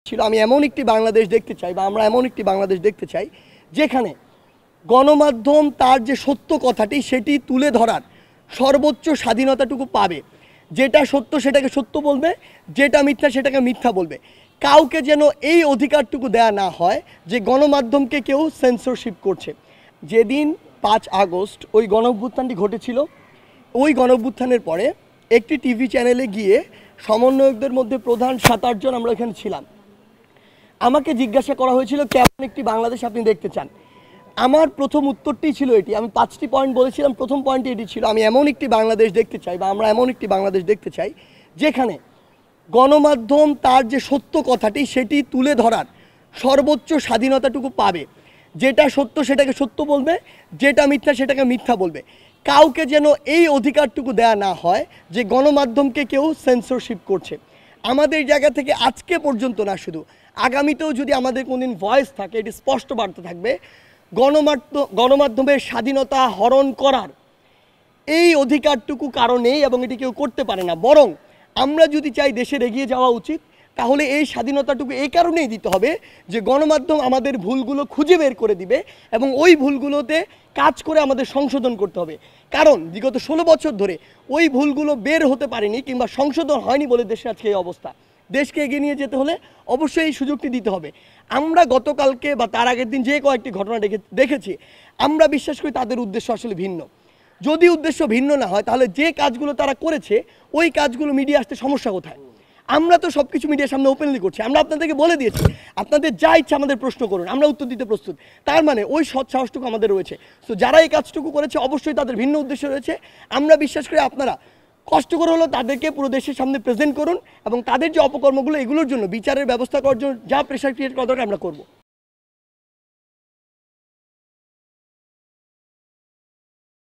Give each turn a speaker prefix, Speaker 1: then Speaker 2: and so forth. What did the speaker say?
Speaker 1: ছিল আমি এমন একটি বাংলাদেশ দেখতে চাই বা আমরা এমন একটি বাংলাদেশ দেখতে চাই যেখানে গণমাধ্যম তার যে সত্য কথাটি সেটি তুলে ধরার সর্বোচ্চ স্বাধীনতাটুকু পাবে। যেটা সত্য সেটাকে সত্য বলবে, যেটা মিথ্যা সেটাকে মিথ্যা বলবে। কাউকে যেন এই অধিকারটুকু দেয়া না হয় যে গণমাধ্যমকে কেউ সেন্সরশিপ করছে। যেদিন 5 আগস্ট ওই গণঅভ্যুত্থানটি ঘটেছিল, ওই গণঅভ্যুত্থানের পরে একটি টিভি চ্যানেলে গিয়ে সমন্বয়কদের মধ্যে প্রধান 7-8 জন আমরা এখানে ছিলাম। আমাকে জিজ্ঞাসা করা হয়েছিল কেমন একটি বাংলাদেশ আপনি দেখতে চান। আমার প্রথম উত্তরটি ছিল এটি, আমি 5টি পয়েন্ট বলেছিলাম। প্রথম পয়েন্টটি এটি ছিল, আমি এমন একটি বাংলাদেশ দেখতে চাই বা আমরা এমন একটি বাংলাদেশ দেখতে চাই যেখানে গণমাধ্যম তার যে সত্য কথাটি সেটি তুলে ধরার সর্বোচ্চ স্বাধীনতাটুকু পাবে। যেটা সত্য সেটাকে সত্য বলবে, যেটা মিথ্যা সেটাকে মিথ্যা বলবে। কাউকে যেন এই অধিকারটুকু দেয়া না হয় যে গণমাধ্যমকে কেউ সেন্সরশিপ করছে। আমাদের জায়গা থেকে আজকে পর্যন্ত না, শুধু আগামীতেও যদি আমাদের কোনোদিন ভয়েস থাকে, এটি স্পষ্ট বার্তা থাকবে, গণমাধ্যমের স্বাধীনতা হরণ করার এই অধিকারটুকু কারো নেই এবং এটি কেউ করতে পারে না। বরং আমরা যদি চাই দেশের এগিয়ে যাওয়া উচিত, তাহলে এই স্বাধীনতাটুকু এই কারণেই দিতে হবে যে গণমাধ্যম আমাদের ভুলগুলো খুঁজে বের করে দিবে এবং ওই ভুলগুলোতে কাজ করে আমাদের সংশোধন করতে হবে। কারণ বিগত 16 বছর ধরে ওই ভুলগুলো বের হতে পারেনি কিংবা সংশোধন হয়নি বলে দেশের আজকে এই অবস্থা। দেশকে এগিয়ে নিয়ে যেতে হলে অবশ্যই এই সুযোগটি দিতে হবে। আমরা গতকালকে বা তার আগের দিন যে কয়েকটি ঘটনা দেখেছি, আমরা বিশ্বাস করি তাদের উদ্দেশ্য আসলে ভিন্ন। যদি উদ্দেশ্য ভিন্ন না হয় তাহলে যে কাজগুলো তারা করেছে ওই কাজগুলো মিডিয়া আসতে সমস্যা কোথায়? আমরা তো সব কিছু মিডিয়ার সামনে ওপেনলি করছি। আমরা আপনাদেরকে বলে দিয়েছি আপনাদের যা ইচ্ছা আমাদের প্রশ্ন করুন, আমরা উত্তর দিতে প্রস্তুত। তার মানে ওই সৎ সাহসটুকু আমাদের রয়েছে। তো যারা এই কাজটুকু করেছে অবশ্যই তাদের ভিন্ন উদ্দেশ্য রয়েছে। আমরা বিশ্বাস করি আপনারা কষ্ট করে হলেও তাদেরকে পুরো দেশের সামনে প্রেজেন্ট করুন এবং তাদের যে অপকর্মগুলো এগুলোর জন্য বিচারের ব্যবস্থা করার জন্য যা প্রেশার ক্রিয়েট করা দরকার আমরা করবো।